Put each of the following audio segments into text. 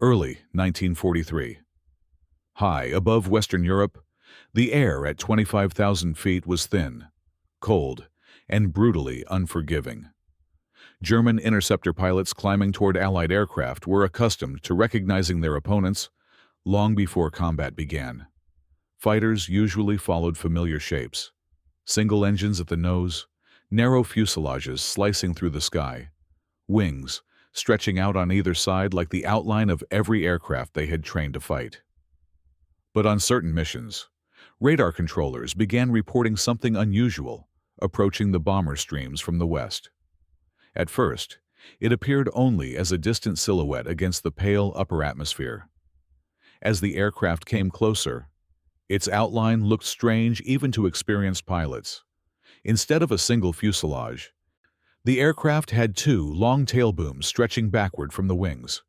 Early 1943. High above Western Europe, the air at 25,000 feet was thin, cold, and brutally unforgiving. German interceptor pilots climbing toward Allied aircraft were accustomed to recognizing their opponents long before combat began. Fighters usually followed familiar shapes: single engines at the nose, narrow fuselages slicing through the sky, wings stretching out on either side like the outline of every aircraft they had trained to fight. But on certain missions, radar controllers began reporting something unusual approaching the bomber streams from the west. At first, it appeared only as a distant silhouette against the pale upper atmosphere. As the aircraft came closer, its outline looked strange even to experienced pilots. Instead of a single fuselage, the aircraft had two long tail booms stretching backward from the wings,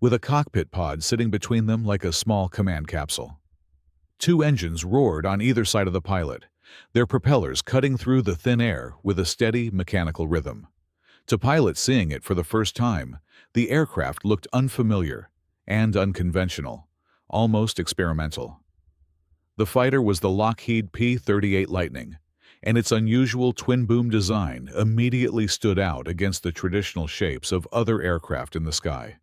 with a cockpit pod sitting between them like a small command capsule. Two engines roared on either side of the pilot, their propellers cutting through the thin air with a steady mechanical rhythm. To pilots seeing it for the first time, the aircraft looked unfamiliar and unconventional, almost experimental. The fighter was the Lockheed P-38 Lightning, and its unusual twin-boom design immediately stood out against the traditional shapes of other aircraft in the sky.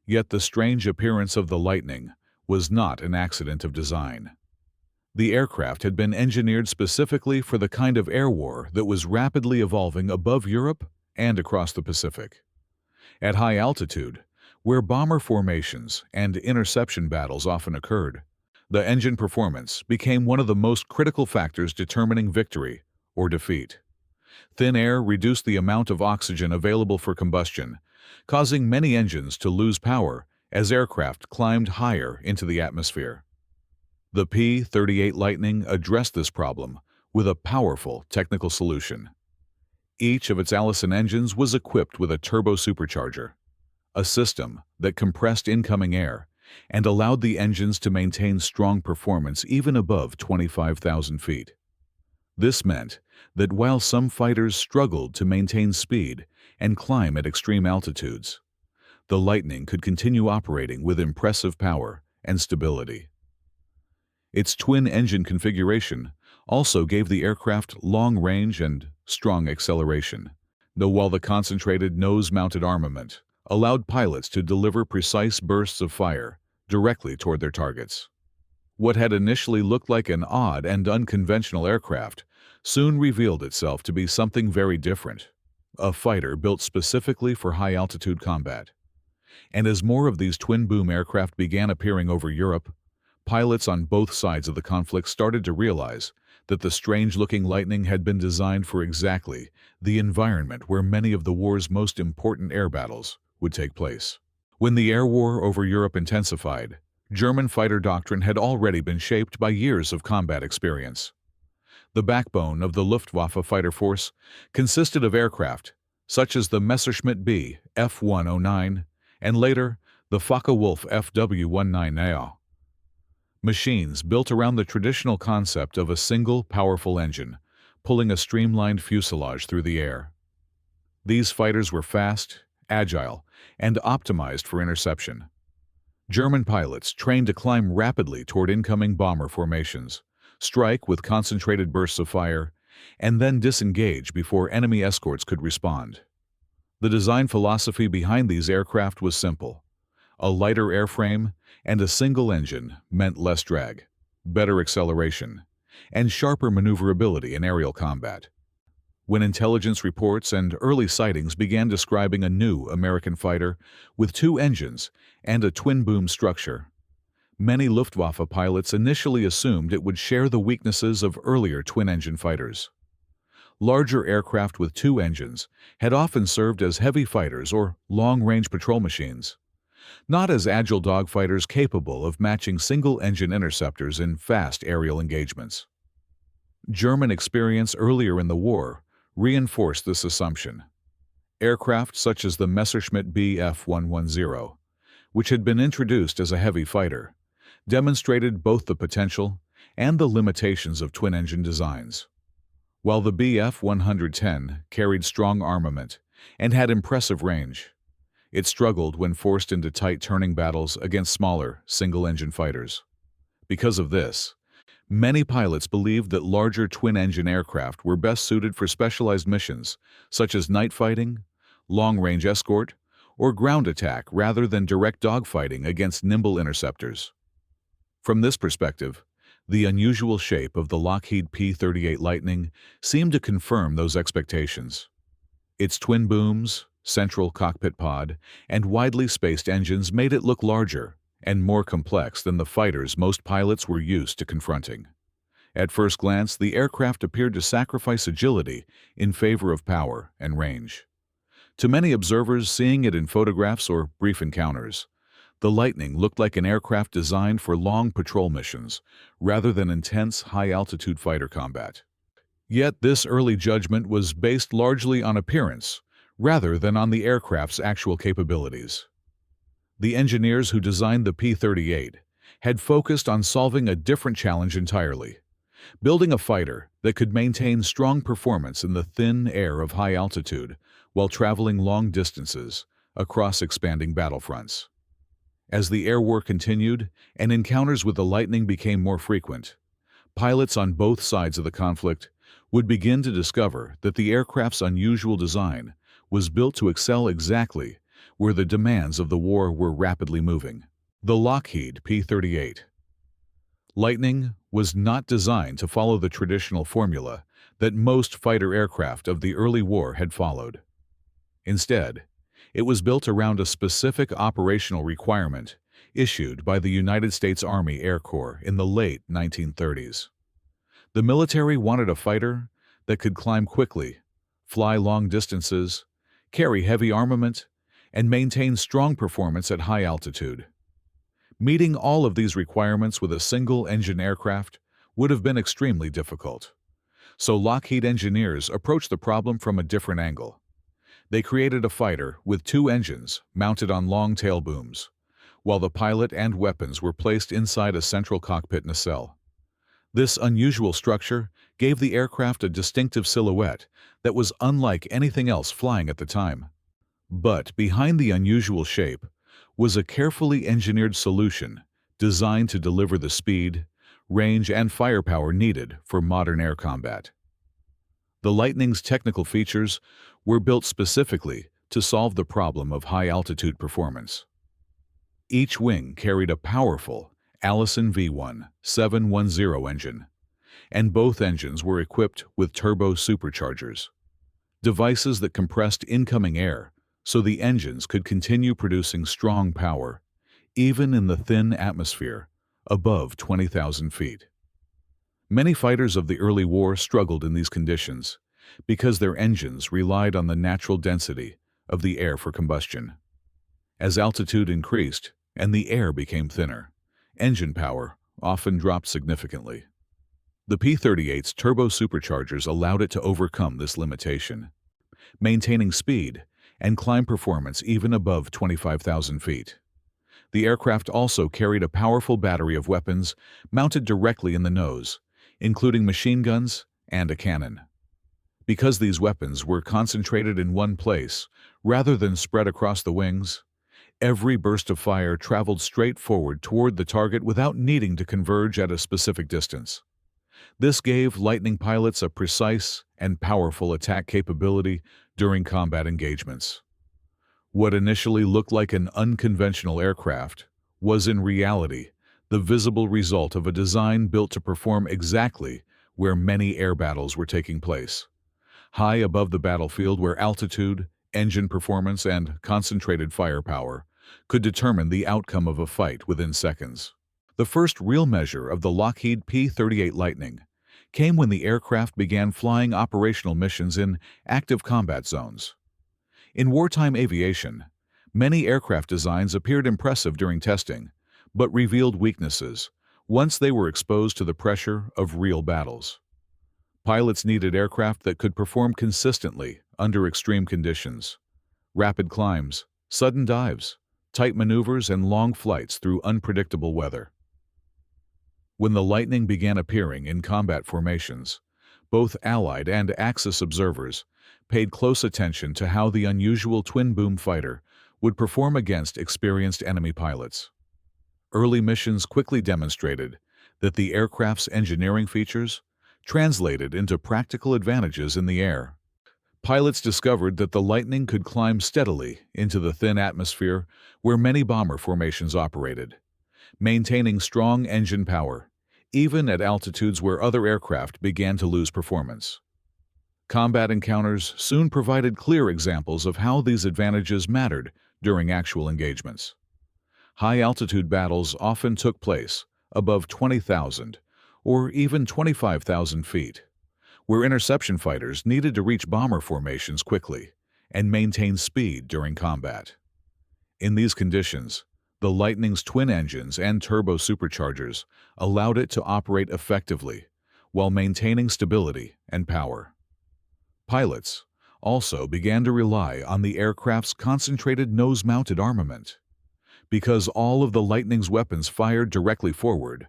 Yet the strange appearance of the Lightning was not an accident of design. The aircraft had been engineered specifically for the kind of air war that was rapidly evolving above Europe and across the Pacific. At high altitude, where bomber formations and interception battles often occurred, the engine performance became one of the most critical factors determining victory or defeat. Thin air reduced the amount of oxygen available for combustion, causing many engines to lose power as aircraft climbed higher into the atmosphere. The P-38 Lightning addressed this problem with a powerful technical solution. Each of its Allison engines was equipped with a turbo-supercharger, a system that compressed incoming air and allowed the engines to maintain strong performance even above 25,000 feet. This meant that while some fighters struggled to maintain speed and climb at extreme altitudes, the Lightning could continue operating with impressive power and stability. Its twin-engine configuration also gave the aircraft long range and strong acceleration, though while the concentrated nose-mounted armament allowed pilots to deliver precise bursts of fire directly toward their targets. What had initially looked like an odd and unconventional aircraft soon revealed itself to be something very different, a fighter built specifically for high-altitude combat. And as more of these twin-boom aircraft began appearing over Europe, pilots on both sides of the conflict started to realize that the strange-looking Lightning had been designed for exactly the environment where many of the war's most important air battles would take place. When the air war over Europe intensified, German fighter doctrine had already been shaped by years of combat experience. The backbone of the Luftwaffe fighter force consisted of aircraft such as the Messerschmitt B F-109 and later the Focke-Wulf FW-19 machines built around the traditional concept of a single powerful engine pulling a streamlined fuselage through the air. These fighters were fast, agile, and optimized for interception. German pilots trained to climb rapidly toward incoming bomber formations, strike with concentrated bursts of fire, and then disengage before enemy escorts could respond. The design philosophy behind these aircraft was simple. A lighter airframe and a single engine meant less drag, better acceleration, and sharper maneuverability in aerial combat. When intelligence reports and early sightings began describing a new American fighter with two engines and a twin-boom structure, many Luftwaffe pilots initially assumed it would share the weaknesses of earlier twin-engine fighters. Larger aircraft with two engines had often served as heavy fighters or long-range patrol machines, not as agile dogfighters capable of matching single-engine interceptors in fast aerial engagements. German experience earlier in the war reinforced this assumption. Aircraft such as the Messerschmitt Bf-110, which had been introduced as a heavy fighter, demonstrated both the potential and the limitations of twin-engine designs. While the Bf-110 carried strong armament and had impressive range, It struggled when forced into tight turning battles against smaller, single-engine fighters. Because of this, many pilots believed that larger twin-engine aircraft were best suited for specialized missions, such as night fighting, long-range escort, or ground attack rather than direct dogfighting against nimble interceptors. From this perspective, the unusual shape of the Lockheed P-38 Lightning seemed to confirm those expectations. Its twin booms, central cockpit pod, and widely spaced engines made it look larger and more complex than the fighters most pilots were used to confronting. At first glance, the aircraft appeared to sacrifice agility in favor of power and range. To many observers seeing it in photographs or brief encounters, the Lightning looked like an aircraft designed for long patrol missions rather than intense, high-altitude fighter combat. Yet this early judgment was based largely on appearance rather than on the aircraft's actual capabilities. The engineers who designed the P-38 had focused on solving a different challenge entirely: building a fighter that could maintain strong performance in the thin air of high altitude while traveling long distances across expanding battlefronts. As the air war continued and encounters with the Lightning became more frequent, pilots on both sides of the conflict would begin to discover that the aircraft's unusual design was built to excel exactly where the demands of the war were rapidly moving. The Lockheed P-38 Lightning was not designed to follow the traditional formula that most fighter aircraft of the early war had followed. Instead, it was built around a specific operational requirement issued by the United States Army Air Corps in the late 1930s. The military wanted a fighter that could climb quickly, fly long distances, carry heavy armament, and maintain strong performance at high altitude. Meeting all of these requirements with a single-engine aircraft would have been extremely difficult. So Lockheed engineers approached the problem from a different angle. They created a fighter with two engines mounted on long tail booms, while the pilot and weapons were placed inside a central cockpit nacelle. This unusual structure gave the aircraft a distinctive silhouette that was unlike anything else flying at the time. But behind the unusual shape was a carefully engineered solution designed to deliver the speed, range, and firepower needed for modern air combat. The Lightning's technical features were built specifically to solve the problem of high-altitude performance. Each wing carried a powerful Allison V1 710 engine, and both engines were equipped with turbo-superchargers, devices that compressed incoming air so the engines could continue producing strong power, even in the thin atmosphere above 20,000 feet. Many fighters of the early war struggled in these conditions because their engines relied on the natural density of the air for combustion. As altitude increased and the air became thinner, engine power often dropped significantly. The P-38's turbo-superchargers allowed it to overcome this limitation, maintaining speed and climb performance even above 25,000 feet. The aircraft also carried a powerful battery of weapons mounted directly in the nose, including machine guns and a cannon. Because these weapons were concentrated in one place rather than spread across the wings, every burst of fire traveled straight forward toward the target without needing to converge at a specific distance. This gave Lightning pilots a precise and powerful attack capability during combat engagements. What initially looked like an unconventional aircraft was in reality the visible result of a design built to perform exactly where many air battles were taking place, high above the battlefield where altitude, engine performance, and concentrated firepower could determine the outcome of a fight within seconds. The first real measure of the Lockheed P-38 Lightning came when the aircraft began flying operational missions in active combat zones. In wartime aviation, many aircraft designs appeared impressive during testing, but revealed weaknesses once they were exposed to the pressure of real battles. Pilots needed aircraft that could perform consistently under extreme conditions: rapid climbs, sudden dives, tight maneuvers, and long flights through unpredictable weather. When the Lightning began appearing in combat formations, both Allied and Axis observers paid close attention to how the unusual twin-boom fighter would perform against experienced enemy pilots. Early missions quickly demonstrated that the aircraft's engineering features translated into practical advantages in the air. Pilots discovered that the Lightning could climb steadily into the thin atmosphere where many bomber formations operated, maintaining strong engine power, even at altitudes where other aircraft began to lose performance. Combat encounters soon provided clear examples of how these advantages mattered during actual engagements. High-altitude battles often took place above 20,000 or even 25,000 feet, where interception fighters needed to reach bomber formations quickly and maintain speed during combat. In these conditions, the Lightning's twin engines and turbo-superchargers allowed it to operate effectively while maintaining stability and power. Pilots also began to rely on the aircraft's concentrated nose-mounted armament. Because all of the Lightning's weapons fired directly forward,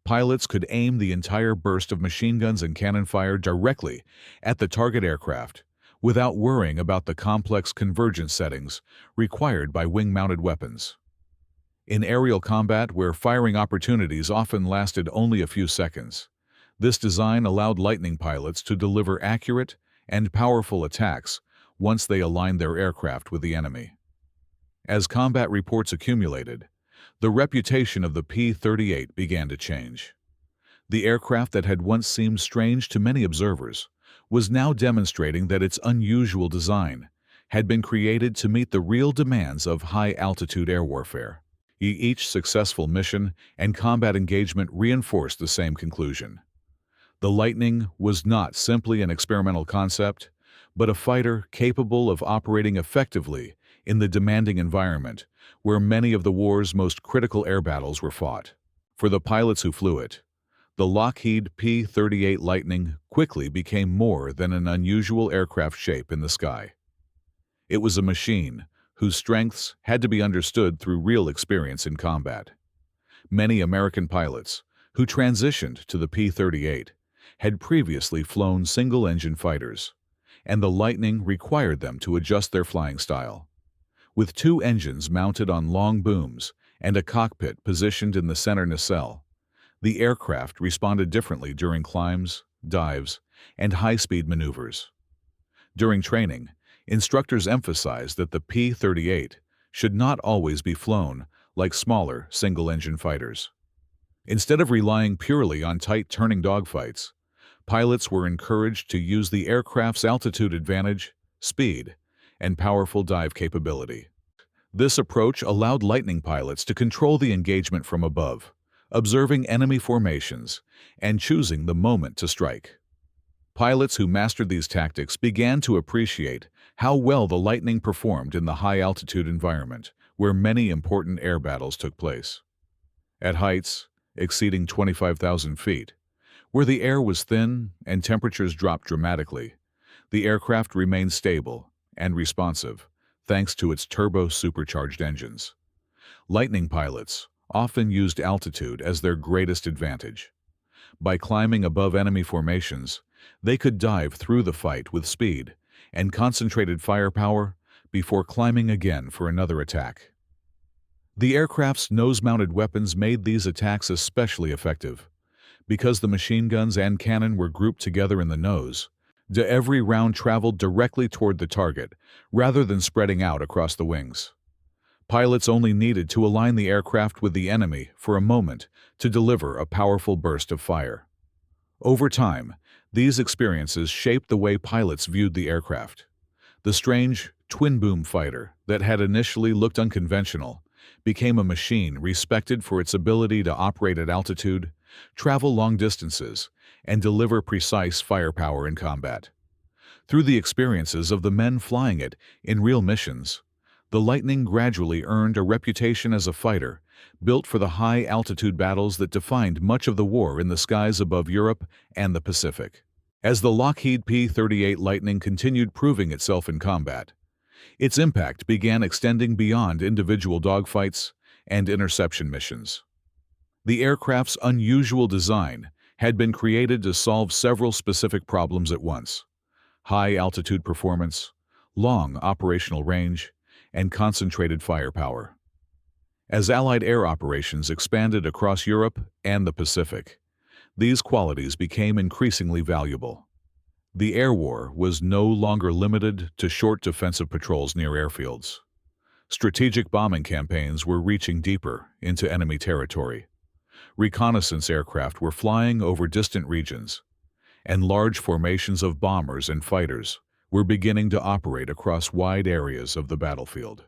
pilots could aim the entire burst of machine guns and cannon fire directly at the target aircraft without worrying about the complex convergence settings required by wing-mounted weapons. In aerial combat, where firing opportunities often lasted only a few seconds, this design allowed Lightning pilots to deliver accurate and powerful attacks once they aligned their aircraft with the enemy. As combat reports accumulated, the reputation of the P-38 began to change. The aircraft that had once seemed strange to many observers was now demonstrating that its unusual design had been created to meet the real demands of high-altitude air warfare. Each successful mission and combat engagement reinforced the same conclusion. The Lightning was not simply an experimental concept, but a fighter capable of operating effectively in the demanding environment where many of the war's most critical air battles were fought. For the pilots who flew it, the Lockheed P-38 Lightning quickly became more than an unusual aircraft shape in the sky. It was a machine whose strengths had to be understood through real experience in combat. Many American pilots who transitioned to the P-38 had previously flown single-engine fighters, and the Lightning required them to adjust their flying style. With two engines mounted on long booms and a cockpit positioned in the center nacelle, the aircraft responded differently during climbs, dives, and high-speed maneuvers. During training, instructors emphasized that the P-38 should not always be flown like smaller single-engine fighters. Instead of relying purely on tight turning dogfights, pilots were encouraged to use the aircraft's altitude advantage, speed, and powerful dive capability. This approach allowed Lightning pilots to control the engagement from above, observing enemy formations and choosing the moment to strike. Pilots who mastered these tactics began to appreciate how well the Lightning performed in the high-altitude environment where many important air battles took place. At heights exceeding 25,000 feet, where the air was thin and temperatures dropped dramatically, the aircraft remained stable and responsive thanks to its turbo-supercharged engines. Lightning pilots often used altitude as their greatest advantage. By climbing above enemy formations, they could dive through the fight with speed and concentrated firepower before climbing again for another attack. The aircraft's nose-mounted weapons made these attacks especially effective. Because the machine guns and cannon were grouped together in the nose, every round traveled directly toward the target rather than spreading out across the wings. Pilots only needed to align the aircraft with the enemy for a moment to deliver a powerful burst of fire. Over time, these experiences shaped the way pilots viewed the aircraft. The strange twin-boom fighter that had initially looked unconventional became a machine respected for its ability to operate at altitude, travel long distances, and deliver precise firepower in combat. Through the experiences of the men flying it in real missions, the Lightning gradually earned a reputation as a fighter built for the high-altitude battles that defined much of the war in the skies above Europe and the Pacific. As the Lockheed P-38 Lightning continued proving itself in combat, its impact began extending beyond individual dogfights and interception missions. The aircraft's unusual design had been created to solve several specific problems at once: high-altitude performance, long operational range, and concentrated firepower. As Allied air operations expanded across Europe and the Pacific, these qualities became increasingly valuable. The air war was no longer limited to short defensive patrols near airfields. Strategic bombing campaigns were reaching deeper into enemy territory. Reconnaissance aircraft were flying over distant regions, and large formations of bombers and fighters were beginning to operate across wide areas of the battlefield.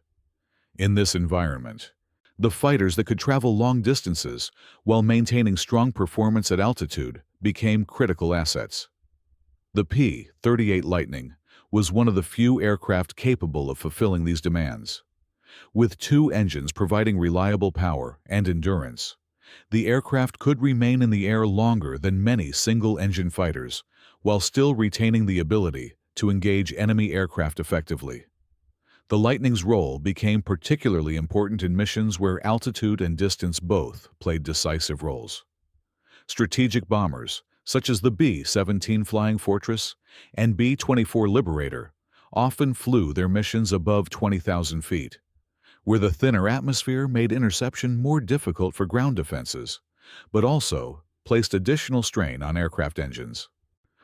In this environment, the fighters that could travel long distances while maintaining strong performance at altitude became critical assets. The P-38 Lightning was one of the few aircraft capable of fulfilling these demands. With two engines providing reliable power and endurance, the aircraft could remain in the air longer than many single-engine fighters, while still retaining the ability to engage enemy aircraft effectively. The Lightning's role became particularly important in missions where altitude and distance both played decisive roles. Strategic bombers, such as the B-17 Flying Fortress and B-24 Liberator, often flew their missions above 20,000 feet, where the thinner atmosphere made interception more difficult for ground defenses, but also placed additional strain on aircraft engines.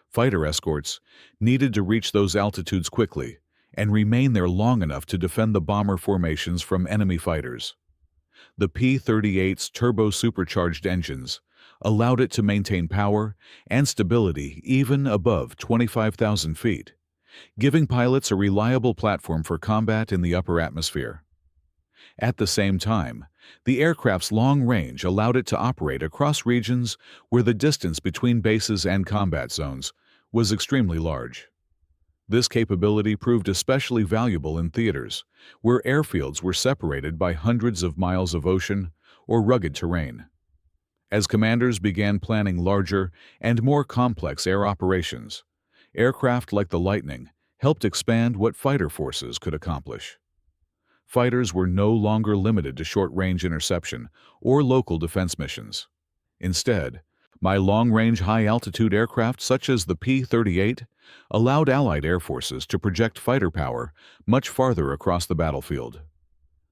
Fighter escorts needed to reach those altitudes quickly and remain there long enough to defend the bomber formations from enemy fighters. The P-38's turbo-supercharged engines allowed it to maintain power and stability even above 25,000 feet, giving pilots a reliable platform for combat in the upper atmosphere. At the same time, the aircraft's long range allowed it to operate across regions where the distance between bases and combat zones was extremely large. This capability proved especially valuable in theaters, where airfields were separated by hundreds of miles of ocean or rugged terrain. As commanders began planning larger and more complex air operations, aircraft like the Lightning helped expand what fighter forces could accomplish. Fighters were no longer limited to short-range interception or local defense missions. Instead, long-range high-altitude aircraft such as the P-38 allowed Allied air forces to project fighter power much farther across the battlefield.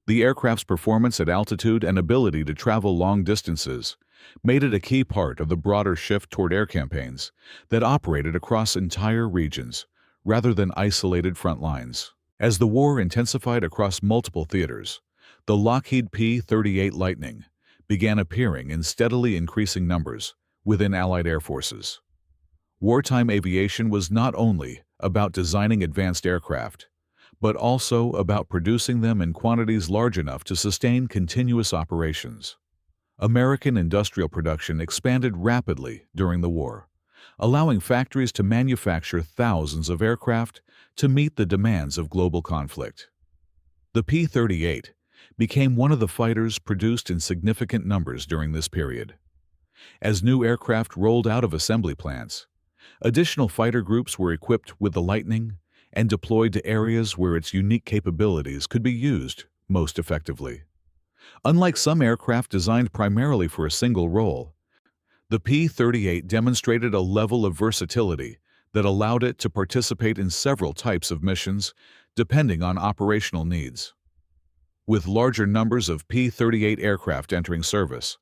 The aircraft's performance at altitude and ability to travel long distances made it a key part of the broader shift toward air campaigns that operated across entire regions rather than isolated front lines. As the war intensified across multiple theaters, the Lockheed P-38 Lightning began appearing in steadily increasing numbers within Allied air forces. Wartime aviation was not only about designing advanced aircraft, but also about producing them in quantities large enough to sustain continuous operations. American industrial production expanded rapidly during the war, allowing factories to manufacture thousands of aircraft to meet the demands of global conflict. The P-38 became one of the fighters produced in significant numbers during this period. As new aircraft rolled out of assembly plants, additional fighter groups were equipped with the Lightning and deployed to areas where its unique capabilities could be used most effectively. Unlike some aircraft designed primarily for a single role, the P-38 demonstrated a level of versatility that allowed it to participate in several types of missions depending on operational needs. With larger numbers of P-38 aircraft entering service,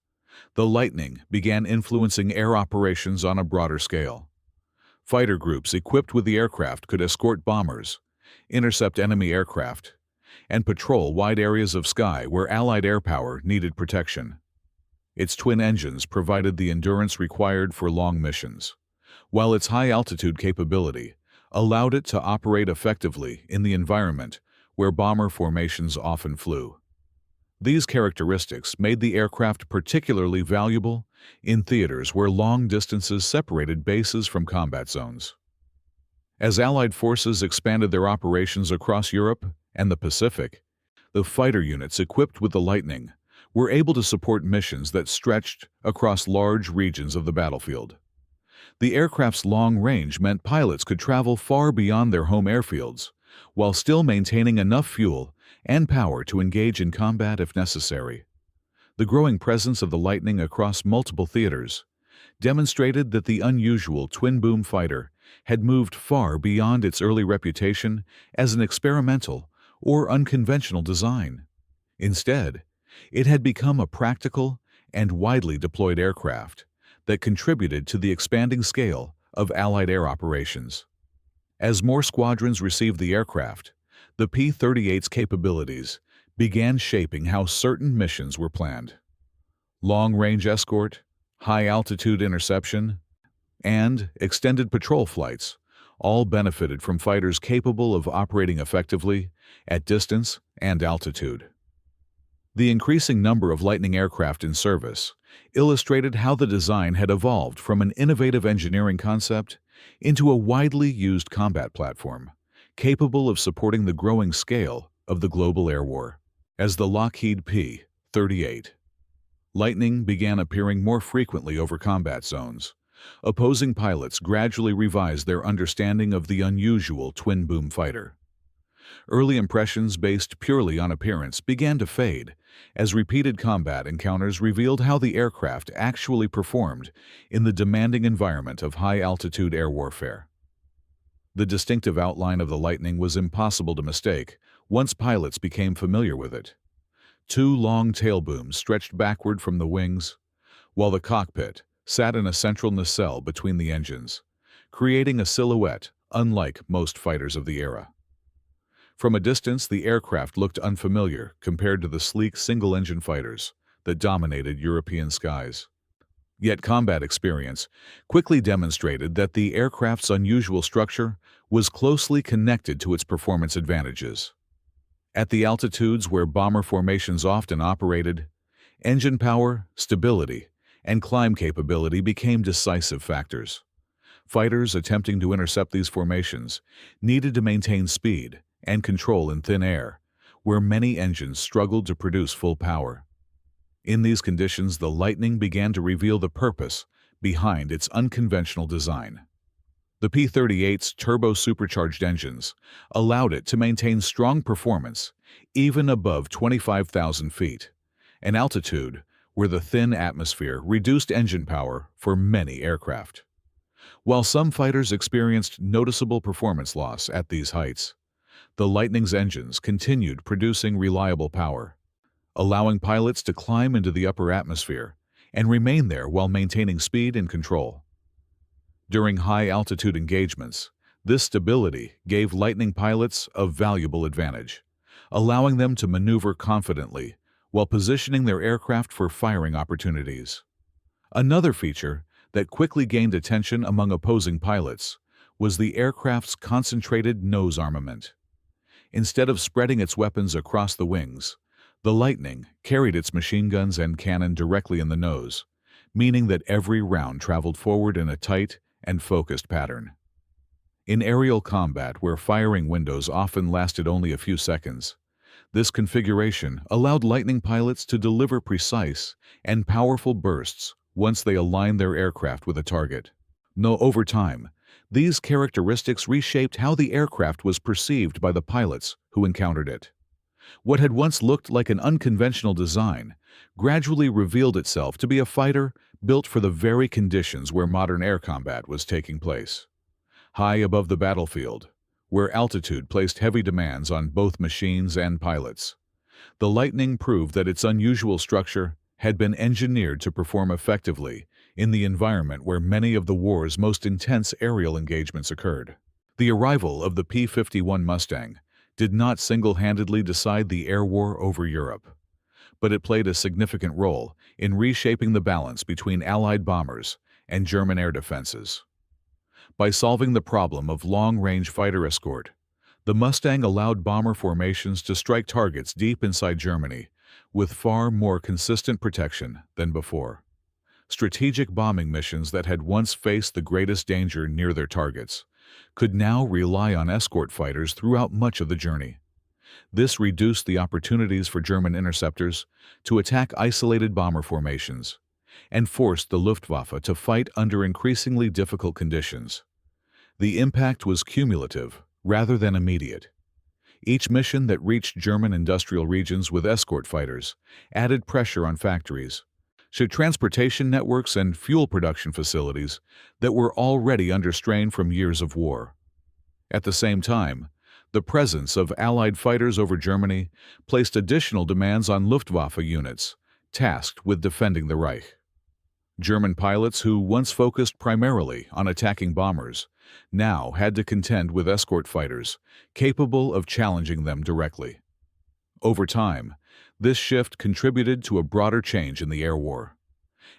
the Lightning began influencing air operations on a broader scale. Fighter groups equipped with the aircraft could escort bombers, intercept enemy aircraft, and patrol wide areas of sky where Allied air power needed protection. Its twin engines provided the endurance required for long missions, while its high-altitude capability allowed it to operate effectively in the environment where bomber formations often flew. These characteristics made the aircraft particularly valuable in theaters where long distances separated bases from combat zones. As Allied forces expanded their operations across Europe and the Pacific, the fighter units equipped with the Lightning were able to support missions that stretched across large regions of the battlefield. The aircraft's long range meant pilots could travel far beyond their home airfields, while still maintaining enough fuel and power to engage in combat if necessary. The growing presence of the Lightning across multiple theaters demonstrated that the unusual twin-boom fighter had moved far beyond its early reputation as an experimental or unconventional design. Instead, it had become a practical and widely deployed aircraft that contributed to the expanding scale of Allied air operations. As more squadrons received the aircraft, the P-38's capabilities began shaping how certain missions were planned. Long-range escort, high-altitude interception, and extended patrol flights all benefited from fighters capable of operating effectively at distance and altitude. The increasing number of Lightning aircraft in service illustrated how the design had evolved from an innovative engineering concept into a widely used combat platform, capable of supporting the growing scale of the global air war. As the Lockheed P-38 Lightning began appearing more frequently over combat zones, opposing pilots gradually revised their understanding of the unusual twin-boom fighter. Early impressions based purely on appearance began to fade as repeated combat encounters revealed how the aircraft actually performed in the demanding environment of high-altitude air warfare. The distinctive outline of the Lightning was impossible to mistake once pilots became familiar with it. Two long tail booms stretched backward from the wings, while the cockpit sat in a central nacelle between the engines, creating a silhouette unlike most fighters of the era. From a distance, the aircraft looked unfamiliar compared to the sleek single-engine fighters that dominated European skies. Yet combat experience quickly demonstrated that the aircraft's unusual structure was closely connected to its performance advantages. At the altitudes where bomber formations often operated, engine power, stability, and climb capability became decisive factors. Fighters attempting to intercept these formations needed to maintain speed and control in thin air, where many engines struggled to produce full power. In these conditions, the Lightning began to reveal the purpose behind its unconventional design. The P-38's turbo-supercharged engines allowed it to maintain strong performance even above 25,000 feet, an altitude where the thin atmosphere reduced engine power for many aircraft. While some fighters experienced noticeable performance loss at these heights, the Lightning's engines continued producing reliable power, allowing pilots to climb into the upper atmosphere and remain there while maintaining speed and control. During high-altitude engagements, this stability gave Lightning pilots a valuable advantage, allowing them to maneuver confidently while positioning their aircraft for firing opportunities. Another feature that quickly gained attention among opposing pilots was the aircraft's concentrated nose armament. Instead of spreading its weapons across the wings, the Lightning carried its machine guns and cannon directly in the nose, meaning that every round traveled forward in a tight and focused pattern. In aerial combat, where firing windows often lasted only a few seconds, this configuration allowed Lightning pilots to deliver precise and powerful bursts once they aligned their aircraft with a target. Over time, these characteristics reshaped how the aircraft was perceived by the pilots who encountered it. What had once looked like an unconventional design gradually revealed itself to be a fighter built for the very conditions where modern air combat was taking place. High above the battlefield, where altitude placed heavy demands on both machines and pilots, the Lightning proved that its unusual structure had been engineered to perform effectively in the environment where many of the war's most intense aerial engagements occurred. The arrival of the P-51 Mustang did not single-handedly decide the air war over Europe, but it played a significant role in reshaping the balance between Allied bombers and German air defenses. By solving the problem of long-range fighter escort, the Mustang allowed bomber formations to strike targets deep inside Germany with far more consistent protection than before. Strategic bombing missions that had once faced the greatest danger near their targets could now rely on escort fighters throughout much of the journey. This reduced the opportunities for German interceptors to attack isolated bomber formations and forced the Luftwaffe to fight under increasingly difficult conditions. The impact was cumulative rather than immediate. Each mission that reached German industrial regions with escort fighters added pressure on factories, transportation networks, and fuel production facilities that were already under strain from years of war. At the same time, The presence of Allied fighters over Germany placed additional demands on Luftwaffe units, tasked with defending the Reich. German pilots who once focused primarily on attacking bombers now had to contend with escort fighters capable of challenging them directly. Over time, this shift contributed to a broader change in the air war.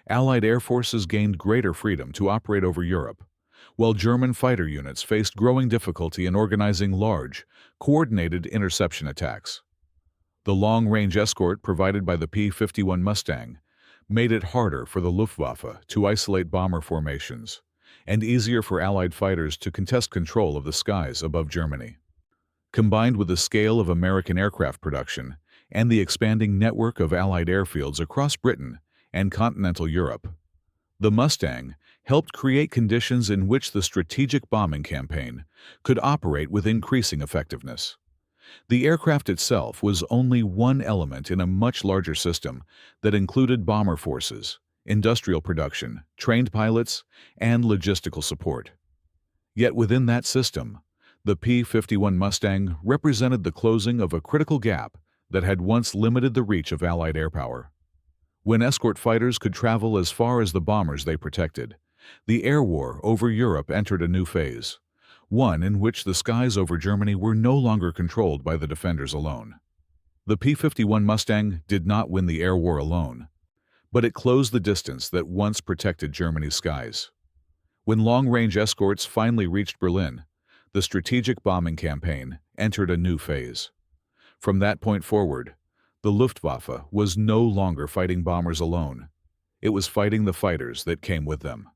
Allied air forces gained greater freedom to operate over Europe, while German fighter units faced growing difficulty in organizing large, coordinated interception attacks. The long-range escort provided by the P-51 Mustang made it harder for the Luftwaffe to isolate bomber formations, and easier for Allied fighters to contest control of the skies above Germany. Combined with the scale of American aircraft production and the expanding network of Allied airfields across Britain and continental Europe, the Mustang helped create conditions in which the strategic bombing campaign could operate with increasing effectiveness. The aircraft itself was only one element in a much larger system that included bomber forces, industrial production, trained pilots, and logistical support. Yet within that system, the P-51 Mustang represented the closing of a critical gap that had once limited the reach of Allied air power. When escort fighters could travel as far as the bombers they protected, the air war over Europe entered a new phase, one in which the skies over Germany were no longer controlled by the defenders alone. The P-51 Mustang did not win the air war alone, but it closed the distance that once protected Germany's skies. When long-range escorts finally reached Berlin, the strategic bombing campaign entered a new phase. From that point forward, the Luftwaffe was no longer fighting bombers alone. It was fighting the fighters that came with them.